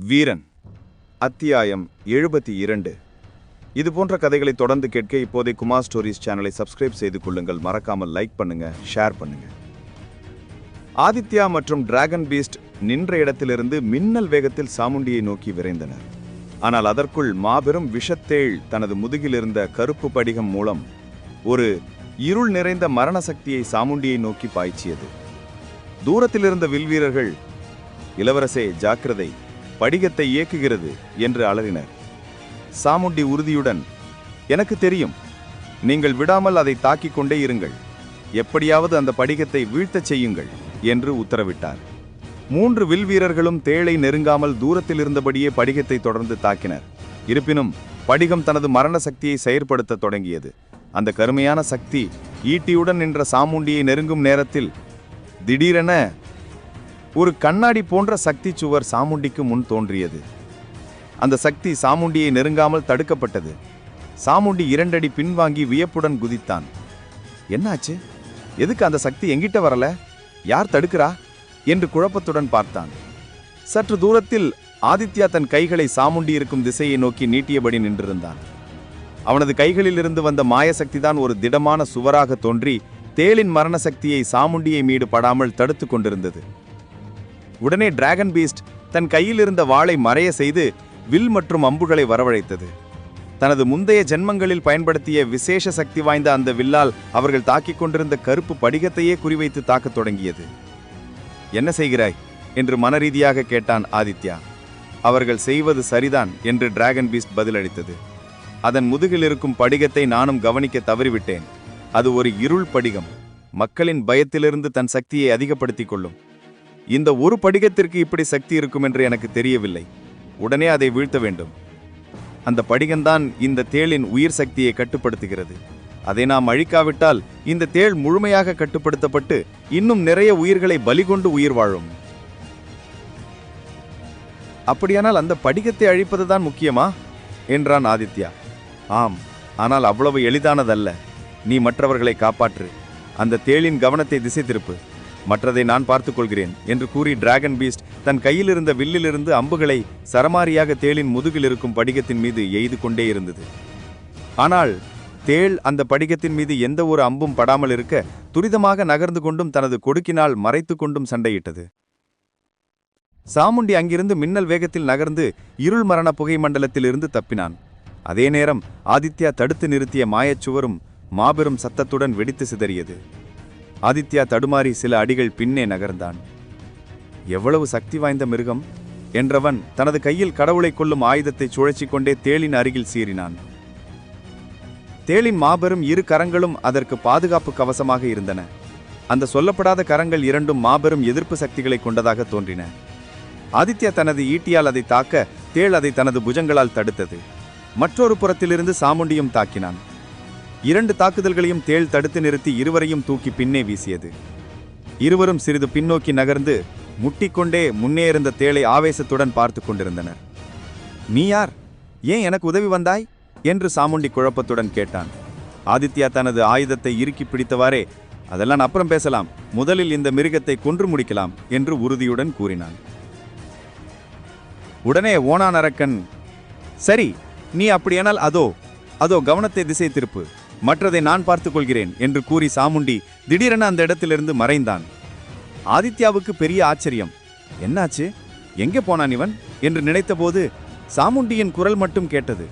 வீரன் அத்தியாயம் 72. இது போன்ற கதைகளை தொடர்ந்து கேட்க இப்போதை குமார் ஸ்டோரிஸ் சேனலை சப்ஸ்கிரைப் செய்து கொள்ளுங்கள். மறக்காமல் லைக் பண்ணுங்க, ஷேர் பண்ணுங்க. ஆதித்யா மற்றும் டிராகன் பீஸ்ட் நின்ற இடத்திலிருந்து மின்னல் வேகத்தில் சாமுண்டியை நோக்கி விரைந்தனர். ஆனால் அதற்குள் மாபெரும் விஷத்தேள் தனது முதுகில் இருந்த கருப்பு படிகம் மூலம் ஒரு இருள் நிறைந்த மரண சக்தியை சாமுண்டியை நோக்கி பாய்ச்சியது. தூரத்தில் இருந்த வில்வீரர்கள், இளவரசே ஜாக்கிரதை, படிகத்தை இயக்குகிறது என்று அலறினர். சாமுண்டி உறுதியுடன், எனக்கு தெரியும், நீங்கள் விடாமல் அதை தாக்கிக் கொண்டே இருங்கள், எப்படியாவது அந்த படிகத்தை வீழ்த்தச் செய்யுங்கள் என்று உத்தரவிட்டார். 3 வில்வீரர்களும் தேளை நெருங்காமல் தூரத்தில் இருந்தபடியே படிகத்தை தொடர்ந்து தாக்கினர். இருப்பினும் படிகம் தனது மரண சக்தியை செயற்படுத்த தொடங்கியது. அந்த கருமையான சக்தி ஈட்டியுடன் நின்ற சாமுண்டியை நெருங்கும் நேரத்தில் திடீரென ஒரு கண்ணாடி போன்ற சக்தி சுவர் சாமுண்டிக்கு முன் தோன்றியது. அந்த சக்தி சாமுண்டியை நெருங்காமல் தடுக்கப்பட்டது. சாமுண்டி 2 அடி பின்வாங்கி வியப்புடன் குதித்தான். என்னாச்சு? எதுக்கு அந்த சக்தி எங்கிட்ட வரல? யார் தடுக்கிறா என்று குழப்பத்துடன் பார்த்தான். சற்று தூரத்தில் ஆதித்யா தன் கைகளை சாமுண்டி இருக்கும் திசையை நோக்கி நீட்டியபடி நின்றிருந்தான். அவனது கைகளில் இருந்து வந்த மாயசக்தி தான் ஒரு திடமான சுவராக தோன்றி தேளின் மரண சக்தியை சாமுண்டியை மீது படாமல் தடுத்து கொண்டிருந்தது. உடனே டிராகன் பீஸ்ட் தன் கையில் இருந்த வாளை மறைய செய்து வில் மற்றும் அம்புகளை வரவழைத்தது. தனது முந்தைய ஜென்மங்களில் பயன்படுத்திய விசேஷ சக்தி வாய்ந்த அந்த வில்லால் அவர்கள் தாக்கிக் கொண்டிருந்த கருப்பு படிகத்தையே குறிவைத்து தாக்கத் தொடங்கியது. என்ன செய்கிறாய் என்று மனரீதியாக கேட்டான் ஆதித்யா. அவர்கள் செய்வது சரிதான் என்று டிராகன் பீஸ்ட் பதிலளித்தது. அதன் முதுகில் இருக்கும் படிகத்தை நானும் கவனிக்க தவறிவிட்டேன். அது ஒரு இருள் படிகம். மக்களின் பயத்திலிருந்து தன் சக்தியை அதிகப்படுத்திக் கொள்ளும். இந்த ஒரு படிகத்திற்கு இப்படி சக்தி இருக்கும் என்று எனக்கு தெரியவில்லை. உடனே அதை வீழ்த்த வேண்டும். அந்த படிகம்தான் இந்த தேளின் உயிர் சக்தியை கட்டுப்படுத்துகிறது. அதை நாம் அழிக்காவிட்டால் இந்த தேள் முழுமையாக கட்டுப்படுத்தப்பட்டு இன்னும் நிறைய உயிர்களை பலிகொண்டு உயிர் வாழும். அப்படியானால் அந்த படிகத்தை அழிப்பதுதான் முக்கியமா என்றான் ஆதித்யா. ஆம், ஆனால் அவ்வளவு எளிதானதல்ல. நீ மற்றவர்களை காப்பாற்று. அந்த தேளின் கவனத்தை திசை திருப்பு. மற்றதை நான் பார்த்துக் கொள்கிறேன் என்று கூறி டிராகன் பீஸ்ட் தன் கையில் இருந்த வில்லிலிருந்து அம்புகளை சரமாரியாக தேளின் முதுகில் இருக்கும் படிகத்தின் மீது எய்து கொண்டே இருந்தது. ஆனால் தேள் அந்த படிகத்தின் மீது எந்த ஒரு அம்பும் படாமல் இருக்க துரிதமாக நகர்ந்து கொண்டும் தனது கொடுக்கினால் மறைத்து கொண்டும் சண்டையிட்டது. சாமுண்டி அங்கிருந்து மின்னல் வேகத்தில் நகர்ந்து இருள் மரண புகை மண்டலத்தில் இருந்து தப்பினான். அதே நேரம் ஆதித்யா தடுத்து நிறுத்திய மாயச்சுவரும் மாபெரும் சத்தத்துடன் வெடித்து சிதறியது. ஆதித்யா தடுமாறி சில அடிகள் பின்னே நகர்ந்தான். எவ்வளவு சக்தி வாய்ந்த மிருகம் என்றவன் தனது கையில் கடவுளை கொல்லும் ஆயுதத்தை சுழற்சி கொண்டே தேளின் அருகில் சீறினான். தேளின் மாபெரும் 2 கரங்களும் அதற்கு பாதுகாப்பு கவசமாக இருந்தன. அந்த சொல்லப்படாத கரங்கள் 2ம் மாபெரும் எதிர்ப்பு சக்திகளை கொண்டதாக தோன்றின. ஆதித்யா தனது ஈட்டியால் அதை தாக்க தேள் அதை தனது புஜங்களால் தடுத்தது. மற்றொரு புறத்திலிருந்து சாமுண்டியும் தாக்கினான். 2 தாக்குதல்களையும் தேள் தடுத்து நிறுத்தி இருவரையும் தூக்கி பின்னே வீசியது. இருவரும் சிறிது பின்னோக்கி நகர்ந்து முட்டிக்கொண்டே முன்னே இருந்த தேளை ஆவேசத்துடன் பார்த்து கொண்டிருந்தனர். நீ யார்? ஏன் எனக்கு உதவி வந்தாய் என்று சாமுண்டி குழப்பத்துடன் கேட்டான். ஆதித்யா தனது ஆயுதத்தை இறுக்கி பிடித்தவாறே, அதெல்லாம் அப்புறம் பேசலாம், முதலில் இந்த மிருகத்தை கொன்று முடிக்கலாம் என்று உறுதியுடன் கூறினான். உடனே ஓனான் அரக்கன், சரி, நீ அப்படியானால் அதோ அதோ கவனத்தை திசை திருப்பு, மற்றதை நான் பார்த்துக் கொள்கிறேன் என்று கூறி சாமுண்டி திடீரென அந்த இடத்திலிருந்து மறைந்தான். ஆதித்யாவுக்கு பெரிய ஆச்சரியம். என்னாச்சு? எங்கே போனான் இவன் என்று நினைத்தபோது சாமுண்டியின் குரல் மட்டும் கேட்டது.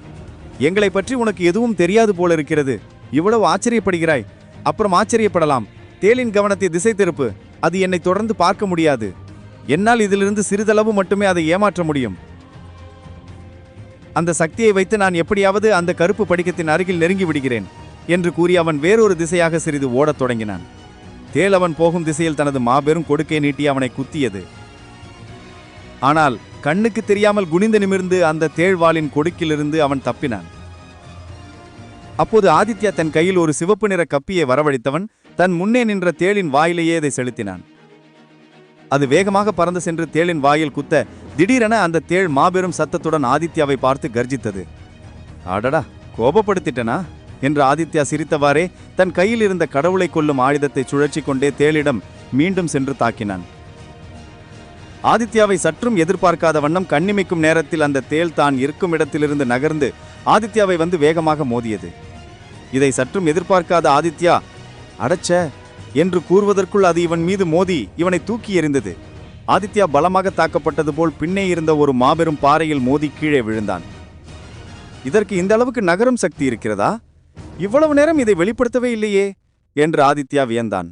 எங்களை பற்றி உனக்கு எதுவும் தெரியாது போல இருக்கிறது. இவ்வளவு ஆச்சரியப்படுகிறாய். அப்புறம் ஆச்சரியப்படலாம். தேளின் கவனத்தை திசை திருப்பு. அது என்னை தொடர்ந்து பார்க்க முடியாது. என்னால் இதிலிருந்து சிறிதளவு மட்டுமே அதை ஏமாற்ற முடியும். அந்த சக்தியை வைத்து நான் எப்படியாவது அந்த கருப்பு படிகத்தின் அருகில் நெருங்கி விடுகிறேன் என்று கூறி அவன் வேறொரு திசையாக சிறிது ஓடத் தொடங்கினான். தேள் அவன் போகும் திசையில் தனது மாபெரும் கொடுக்கை நீட்டி அவனை குத்தியது. ஆனால் கண்ணுக்கு தெரியாமல் குனிந்து நிமிர்ந்து அந்த தேள்வாளின் கொடுக்கிலிருந்து அவன் தப்பினான். அப்போது ஆதித்யா தன் கையில் ஒரு சிவப்பு நிற கப்பியை வரவழைத்தவன் தன் முன்னே நின்ற தேளின் வாயிலேயே அதை செலுத்தினான். அது வேகமாக பறந்து சென்று தேளின் வாயில் குத்த திடீரென அந்த தேள் மாபெரும் சத்தத்துடன் ஆதித்யாவை பார்த்து கர்ஜித்தது. அடடா, கோபப்படுத்திட்டனா என்று ஆதித்யா சிரித்தவாறே தன் கையில் இருந்த கடவுளை கொல்லும் ஆயுதத்தை சுழற்சி கொண்டே தேளிடம் மீண்டும் சென்று தாக்கினான். ஆதித்யாவை சற்றும் எதிர்பார்க்காத வண்ணம் கண்ணிமைக்கும் நேரத்தில் அந்த தேள் தான் இருக்கும் இடத்திலிருந்து நகர்ந்து ஆதித்யாவை வந்து வேகமாக மோதியது. இதை சற்றும் எதிர்பார்க்காத ஆதித்யா அடச்ச என்று கூறுவதற்குள் அது இவன் மீது மோதி இவனை தூக்கி எறிந்தது. ஆதித்யா பலமாக தாக்கப்பட்டது போல் பின்னே இருந்த ஒரு மாபெரும் பாறையில் மோதி கீழே விழுந்தான். இதற்கு இந்த அளவுக்கு நகரும் சக்தி இருக்கிறதா? இவ்வளவு நேரம் இதை வெளிப்படுத்தவே இல்லையே என்று ஆதித்யா வியந்தான்.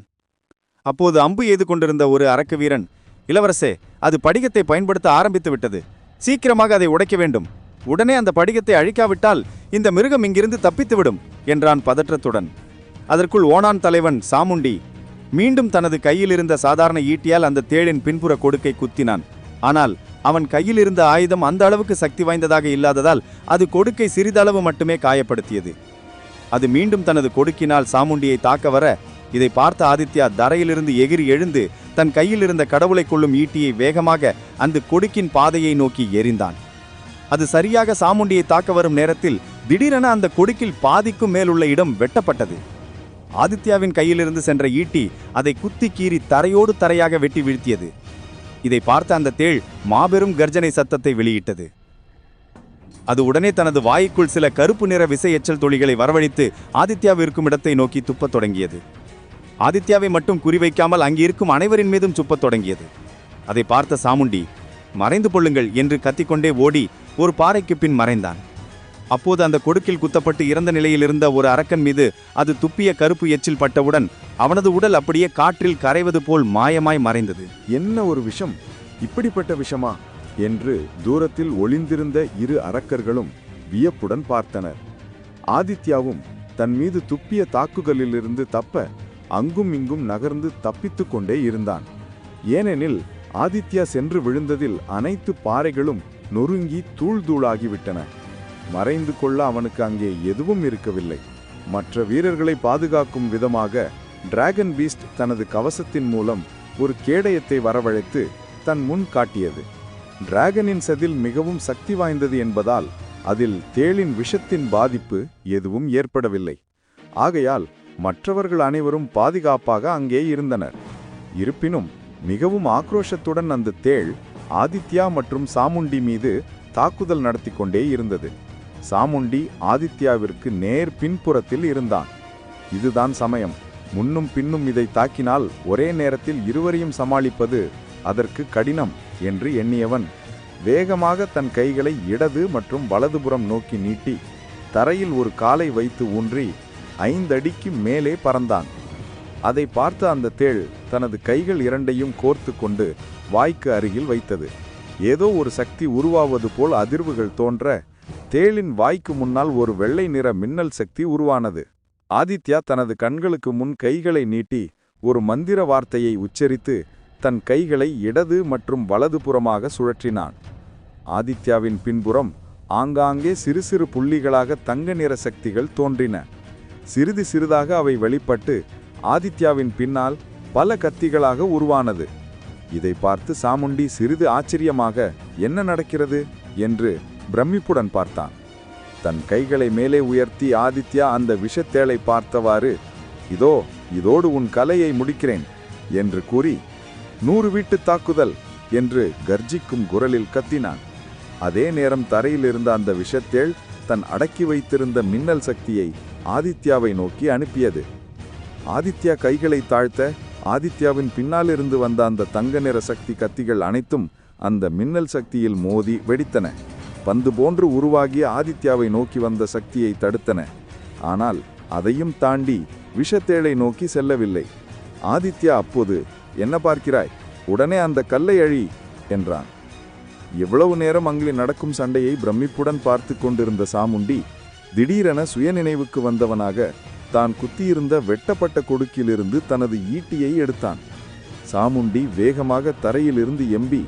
அப்போது அம்பு எய்து கொண்டிருந்த ஒரு அரக்க வீரன், இளவரசே, அது படிகத்தை பயன்படுத்த ஆரம்பித்து விட்டது. சீக்கிரமாக அதை உடைக்க வேண்டும். உடனே அந்த படிகத்தை அழிக்காவிட்டால் இந்த மிருகம் இங்கிருந்து தப்பித்துவிடும் என்றான் பதற்றத்துடன். அதற்குள் ஓணான் தலைவன் சாமுண்டி மீண்டும் தனது கையில் இருந்த சாதாரண ஈட்டியால் அந்த தேளின் பின்புற கொடுக்கை குத்தினான். ஆனால் அவன் கையில் இருந்த ஆயுதம் அந்த அளவுக்கு சக்தி வாய்ந்ததாக இல்லாததால் அது கொடுக்கை சிறிதளவு மட்டுமே காயப்படுத்தியது. அது மீண்டும் தனது கொடுக்கினால் சாமுண்டியை தாக்க வர இதை பார்த்த ஆதித்யா தரையிலிருந்து எகிரி எழுந்து தன் கையில் இருந்த கடவுளை கொள்ளும் ஈட்டியை வேகமாக அந்த கொடுக்கின் பாதையை நோக்கி எறிந்தான். அது சரியாக சாமுண்டியை தாக்க வரும் நேரத்தில் திடீரென அந்த கொடுக்கில் பாதிக்கும் மேலுள்ள இடம் வெட்டப்பட்டது. ஆதித்யாவின் கையிலிருந்து சென்ற ஈட்டி அதை குத்தி கீறி தரையோடு தரையாக வெட்டி வீழ்த்தியது. இதை பார்த்த அந்த தேள் மாபெரும் கர்ஜனை சத்தத்தை வெளியிட்டது. அது உடனே தனது வாய்க்குள் சில கருப்பு நிற விசை எச்சல் துளிகளை வரவழைத்து ஆதித்யாவை இருக்கும் இடத்தை நோக்கி துப்பத் தொடங்கியது. ஆதித்யாவை மட்டும் குறிவைக்காமல் அங்கிருக்கும் அனைவரின் மீதும் துப்பத் தொடங்கியது. அதை பார்த்த சாமுண்டி மறைந்து கொள்ளுங்கள் என்று கத்திக்கொண்டே ஓடி ஒரு பாறைக்கு பின் மறைந்தான். அப்போது அந்த கொடுக்கில் குத்தப்பட்டு இறந்த நிலையில் இருந்த ஒரு அரக்கன் மீது அது துப்பிய கருப்பு எச்சில் பட்டவுடன் அவனது உடல் அப்படியே காற்றில் கரைவது போல் மாயமாய் மறைந்தது. என்ன ஒரு விஷம்! இப்படிப்பட்ட விஷமா என்று தூரத்தில் ஒளிந்திருந்த இரு அரக்கர்களும் வியப்புடன் பார்த்தனர். ஆதித்யாவும் தன் மீது துப்பிய தாக்குதலிலிருந்து தப்ப அங்கும் இங்கும் நகர்ந்து தப்பித்து கொண்டே இருந்தான். ஏனெனில் ஆதித்யா சென்று விழுந்ததில் அனைத்து பாறைகளும் நொறுங்கி தூள் தூளாகிவிட்டன. மறைந்து கொள்ள அவனுக்கு அங்கே எதுவும் இருக்கவில்லை. மற்ற வீரர்களை பாதுகாக்கும் விதமாக டிராகன் பீஸ்ட் தனது கவசத்தின் மூலம் ஒரு கேடயத்தை வரவழைத்து தன் முன் காட்டியது. டிராகனின் செதில் மிகவும் சக்தி வாய்ந்தது என்பதால் அதில் தேளின் விஷத்தின் பாதிப்பு எதுவும் ஏற்படவில்லை. ஆகையால் மற்றவர்கள் அனைவரும் பாதுகாப்பாக அங்கே இருந்தனர். இருப்பினும் மிகவும் ஆக்ரோஷத்துடன் அந்த தேள் ஆதித்யா மற்றும் சாமுண்டி மீது தாக்குதல் நடத்தி கொண்டே இருந்தது. சாமுண்டி ஆதித்யாவிற்கு நேர் பின்புறத்தில் இருந்தான். இதுதான் சமயம். முன்னும் பின்னும் இதை தாக்கினால் ஒரே நேரத்தில் இருவரையும் சமாளிப்பது அதற்கு கடினம் என்று எண்ணியவன் வேகமாக தன் கைகளை இடது மற்றும் வலதுபுறம் நோக்கி நீட்டி தரையில் ஒரு காலை வைத்து ஊன்றி 5 அடிக்கு மேலே பறந்தான். அதை பார்த்த அந்த தேள் தனது கைகள் இரண்டையும் கோர்த்து கொண்டு வாய்க்கு அருகில் வைத்தது. ஏதோ ஒரு சக்தி உருவாவது போல் அதிர்வுகள் தோன்ற தேளின் வாய்க்கு முன்னால் ஒரு வெள்ளை நிற மின்னல் சக்தி உருவானது. ஆதித்யா தனது கண்களுக்கு முன் கைகளை நீட்டி ஒரு மந்திர வார்த்தையை உச்சரித்து தன் கைகளை இடது மற்றும் வலதுபுறமாக சுழற்றினான். ஆதித்யாவின் பின்புறம் ஆங்காங்கே சிறு சிறு புள்ளிகளாக தங்க நிற சக்திகள் தோன்றின. சிறிது சிறிதாக அவை வெளிப்பட்டு ஆதித்யாவின் பின்னால் பல கத்திகளாக உருவானது. இதை பார்த்து சாமுண்டி சிறிது ஆச்சரியமாக என்ன நடக்கிறது என்று பிரமிப்புடன் பார்த்தான். தன் கைகளை மேலே உயர்த்தி ஆதித்யா அந்த விஷத்தேளை பார்த்தவாறு, இதோடு உன் கலையை முடிக்கிறேன் என்று கூறி 100 வீட்டு தாக்குதல் என்று கர்ஜிக்கும் குரலில் கத்தினான். அதே நேரம் தரையில் இருந்த அந்த விஷத்தேள் தன் அடக்கி வைத்திருந்த மின்னல் சக்தியை ஆதித்யாவை நோக்கி அனுப்பியது. ஆதித்யா கைகளை தாழ்த்த ஆதித்யாவின் பின்னாலிருந்து வந்த அந்த தங்க நிற சக்தி கத்திகள் அனைத்தும் அந்த மின்னல் சக்தியில் மோதி வெடித்தன. பந்து போன்று உருவாகிய ஆதித்யாவை நோக்கி வந்த சக்தியை தடுத்தன. ஆனால் அதையும் தாண்டி விஷத்தேளை நோக்கி செல்லவில்லை. ஆதித்யா அப்போது, என்ன பார்க்கிறாய், உடனே அந்த கல்லை அழி என்றான். எவ்வளவு நேரம் அங்கே நடக்கும் சண்டையை பிரமிப்புடன் பார்த்து கொண்டிருந்த சாமுண்டி திடீரென சுயநினைவுக்கு வந்தவனாக தான் குத்தியிருந்த வெட்டப்பட்ட கொடுக்கிலிருந்து தனது ஈட்டியை எடுத்தான். சாமுண்டி வேகமாக தரையிலிருந்து எம்பி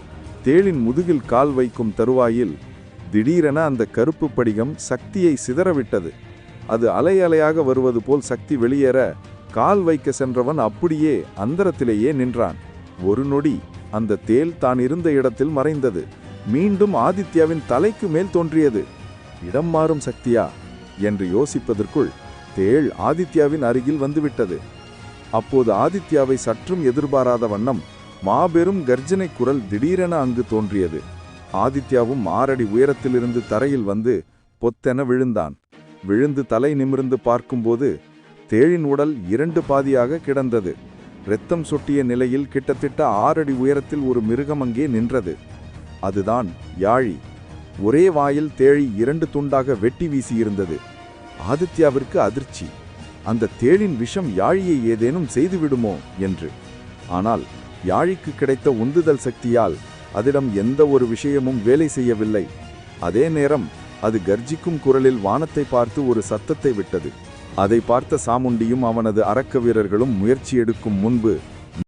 தேளின் முதுகில் கால் வைக்கும் தருவாயில் திடீரென அந்த கருப்பு படிகம் சக்தியை சிதறவிட்டது. அது அலை அலையாக வருவது போல் சக்தி வெளியேற கால் வைக்க சென்றவன் அப்படியே அந்தரத்திலேயே நின்றான். ஒரு நொடி அந்த தேள் தான் இருந்த இடத்தில் மறைந்தது. மீண்டும் ஆதித்யாவின் தலைக்கு மேல் தோன்றியது. இடம் மாறும் சக்தியா என்று யோசிப்பதற்குள் தேள் ஆதித்யாவின் அருகில் வந்துவிட்டது. அப்போது ஆதித்யாவை சற்றும் எதிர்பாராத வண்ணம் மாபெரும் கர்ஜனை குரல் திடீரென அங்கு தோன்றியது. ஆதித்யாவும் 6 அடி உயரத்திலிருந்து தரையில் வந்து பொத்தென விழுந்தான். விழுந்து தலை நிமிர்ந்து பார்க்கும்போது தேழின் உடல் 2 பாதியாக கிடந்தது. இரத்தம் சொட்டிய நிலையில் கிட்டத்தட்ட 6 அடி உயரத்தில் ஒரு மிருகம் அங்கே நின்றது. அதுதான் யாழி. ஒரே வாயில் தேழி 2 துண்டாக வெட்டி வீசியிருந்தது. ஆதித்யாவிற்கு அதிர்ச்சி. அந்த தேழின் விஷம் யாழியை ஏதேனும் செய்துவிடுமோ என்று. ஆனால் யாழிக்கு கிடைத்த உந்துதல் சக்தியால் அதிடம் எந்த ஒரு விஷயமும் வேலை செய்யவில்லை. அதே நேரம் அது கர்ஜிக்கும் குரலில் வானத்தை பார்த்து ஒரு சத்தத்தை விட்டது. அதை பார்த்த சாமுண்டியும் அவனது அரக்க வீரர்களும் முயற்சி எடுக்கும் முன்பு